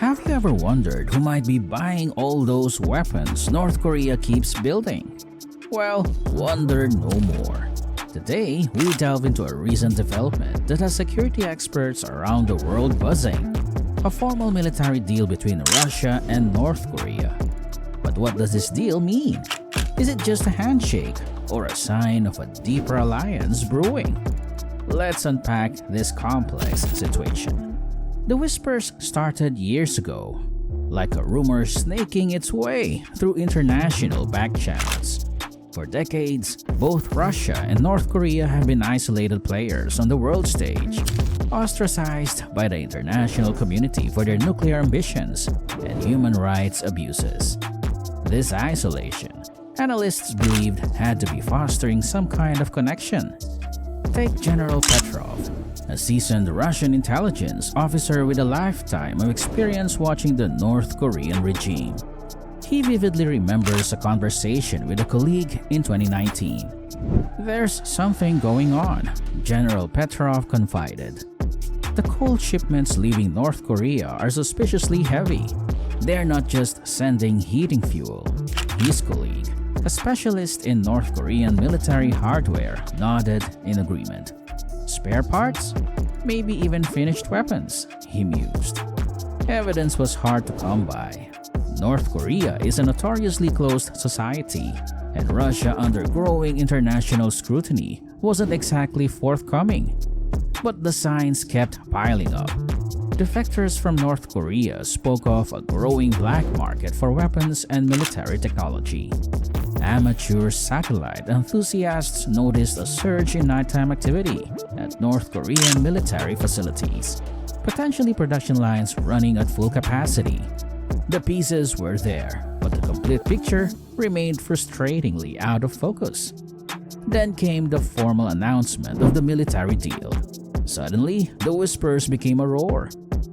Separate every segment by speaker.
Speaker 1: Have you ever wondered who might be buying all those weapons North Korea keeps building? Well, wonder no more. Today, we delve into a recent development that has security experts around the world buzzing. A formal military deal between Russia and North Korea. But what does this deal mean? Is it just a handshake or a sign of a deeper alliance brewing? Let's unpack this complex situation. The whispers started years ago, like a rumor snaking its way through international back channels. For decades, both Russia and North Korea have been isolated players on the world stage, ostracized by the international community for their nuclear ambitions and human rights abuses. This isolation, analysts believed, had to be fostering some kind of connection. Take General Petrov, a seasoned Russian intelligence officer with a lifetime of experience watching the North Korean regime. He vividly remembers a conversation with a colleague in 2019. "There's something going on," General Petrov confided. "The coal shipments leaving North Korea are suspiciously heavy. They're not just sending heating fuel." His colleague, a specialist in North Korean military hardware, nodded in agreement. "Spare parts? Maybe even finished weapons," he mused. Evidence was hard to come by. North Korea is a notoriously closed society, and Russia, under growing international scrutiny, wasn't exactly forthcoming. But the signs kept piling up. Defectors from North Korea spoke of a growing black market for weapons and military technology. Amateur satellite enthusiasts noticed a surge in nighttime activity at North Korean military facilities, potentially production lines running at full capacity. The pieces were there, but the complete picture remained frustratingly out of focus. Then came the formal announcement of the military deal. Suddenly, the whispers became a roar.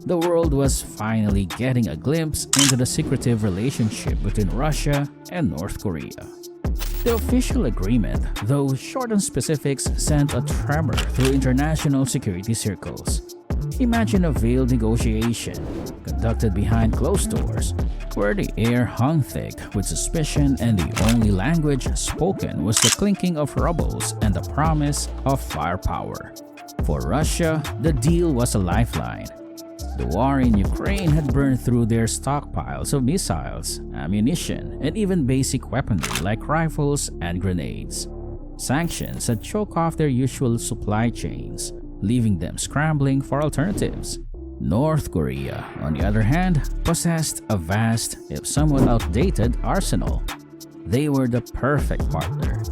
Speaker 1: The world was finally getting a glimpse into the secretive relationship between Russia and North Korea. The official agreement, though short on specifics, sent a tremor through international security circles. Imagine a veiled negotiation conducted behind closed doors, where the air hung thick with suspicion and the only language spoken was the clinking of rubles and the promise of firepower. For Russia, the deal was a lifeline. The war in Ukraine had burned through their stockpiles of missiles, ammunition, and even basic weaponry like rifles and grenades. Sanctions had choked off their usual supply chains, leaving them scrambling for alternatives. North Korea, on the other hand, possessed a vast, if somewhat outdated, arsenal. They were the perfect partner,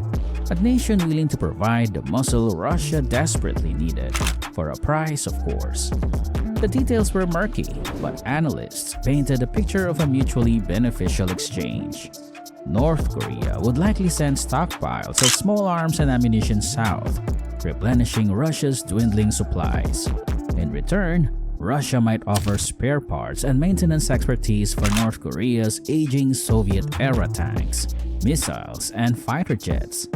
Speaker 1: a nation willing to provide the muscle Russia desperately needed, for a price, of course. The details were murky, but analysts painted a picture of a mutually beneficial exchange. North Korea would likely send stockpiles of small arms and ammunition south, replenishing Russia's dwindling supplies. In return, Russia might offer spare parts and maintenance expertise for North Korea's aging Soviet-era tanks, missiles, and fighter jets.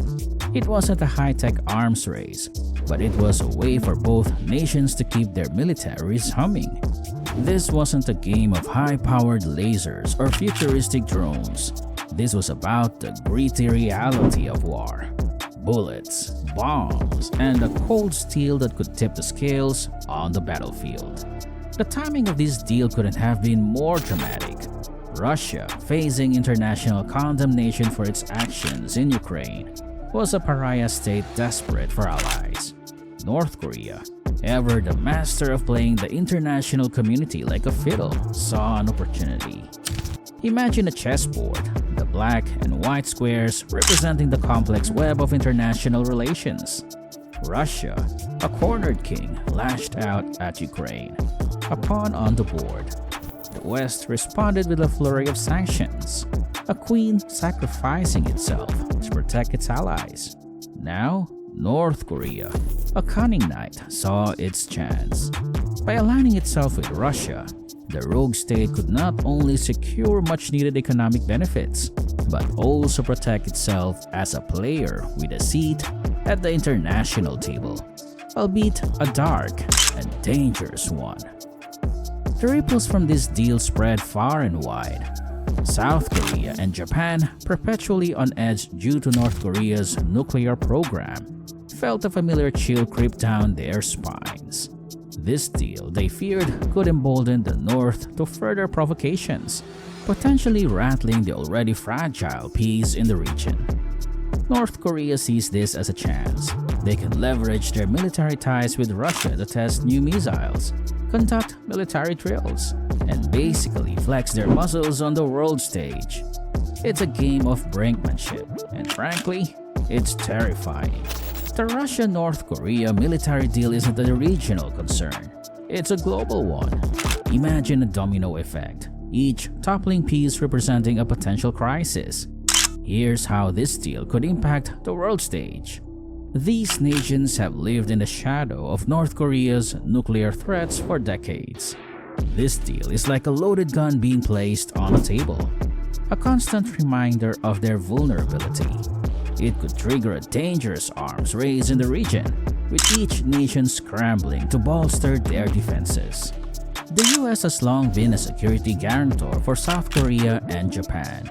Speaker 1: It wasn't a high-tech arms race, but it was a way for both nations to keep their militaries humming. This wasn't a game of high-powered lasers or futuristic drones. This was about the gritty reality of war. Bullets, bombs, and a cold steel that could tip the scales on the battlefield. The timing of this deal couldn't have been more dramatic. Russia, facing international condemnation for its actions in Ukraine, was a pariah state desperate for allies. North Korea, ever the master of playing the international community like a fiddle, saw an opportunity. Imagine a chessboard, the black and white squares representing the complex web of international relations. Russia, a cornered king, lashed out at Ukraine, a pawn on the board. The West responded with a flurry of sanctions, a queen sacrificing itself to protect its allies. Now, North Korea, a cunning knight, saw its chance. By aligning itself with Russia, the rogue state could not only secure much-needed economic benefits, but also protect itself as a player with a seat at the international table, albeit a dark and dangerous one. The ripples from this deal spread far and wide. South Korea and Japan, perpetually on edge due to North Korea's nuclear program, felt a familiar chill creep down their spines. This deal, they feared, could embolden the North to further provocations, potentially rattling the already fragile peace in the region. North Korea sees this as a chance. They can leverage their military ties with Russia to test new missiles, conduct military drills, and basically flex their muscles on the world stage. It's a game of brinkmanship, and frankly, it's terrifying. The Russia-North Korea military deal isn't a regional concern. It's a global one. Imagine a domino effect, each toppling piece representing a potential crisis. Here's how this deal could impact the world stage. These nations have lived in the shadow of North Korea's nuclear threats for decades. This deal is like a loaded gun being placed on a table, a constant reminder of their vulnerability. It could trigger a dangerous arms race in the region, with each nation scrambling to bolster their defenses. The US has long been a security guarantor for South Korea and Japan.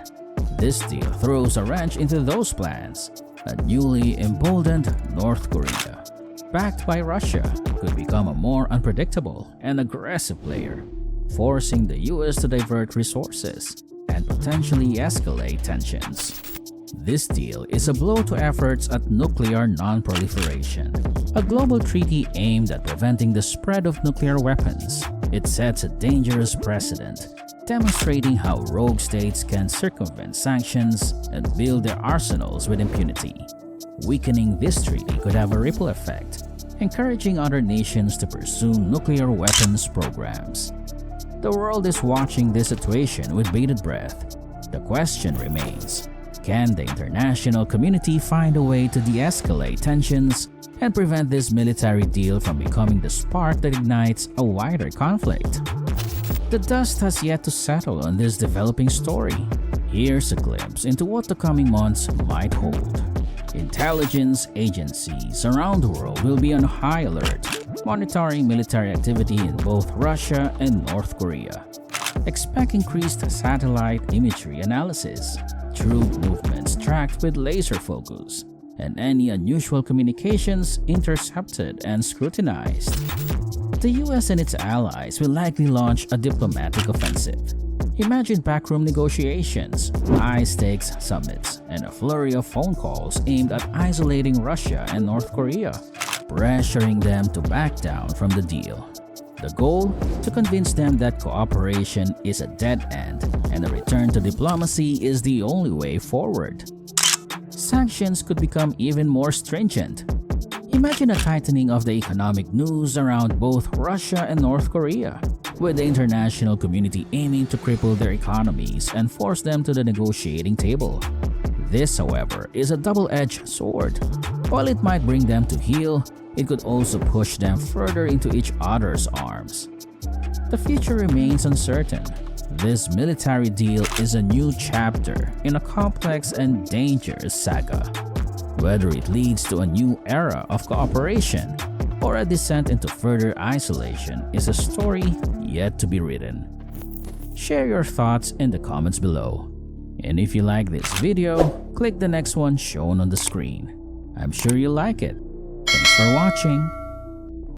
Speaker 1: This deal throws a wrench into those plans. A newly emboldened North Korea, backed by Russia, could become a more unpredictable and aggressive player, forcing the US to divert resources and potentially escalate tensions. This deal is a blow to efforts at nuclear non-proliferation, a global treaty aimed at preventing the spread of nuclear weapons. It sets a dangerous precedent, demonstrating how rogue states can circumvent sanctions and build their arsenals with impunity. Weakening this treaty could have a ripple effect, encouraging other nations to pursue nuclear weapons programs. The world is watching this situation with bated breath. The question remains, can the international community find a way to de-escalate tensions and prevent this military deal from becoming the spark that ignites a wider conflict? The dust has yet to settle on this developing story. Here's a glimpse into what the coming months might hold. Intelligence agencies around the world will be on high alert, monitoring military activity in both Russia and North Korea. Expect increased satellite imagery analysis, troop movements tracked with laser focus, and any unusual communications intercepted and scrutinized. The US and its allies will likely launch a diplomatic offensive. Imagine backroom negotiations, high-stakes summits, and a flurry of phone calls aimed at isolating Russia and North Korea, pressuring them to back down from the deal. The goal? To convince them that cooperation is a dead end and a return to diplomacy is the only way forward. Sanctions could become even more stringent. Imagine a tightening of the economic news around both Russia and North Korea, with the international community aiming to cripple their economies and force them to the negotiating table. This, however, is a double-edged sword. While it might bring them to heel, it could also push them further into each other's arms. The future remains uncertain. This military deal is a new chapter in a complex and dangerous saga. Whether it leads to a new era of cooperation or a descent into further isolation is a story yet to be written. Share your thoughts in the comments below. And if you like this video, click the next one shown on the screen. I'm sure you'll like it. Thanks for watching.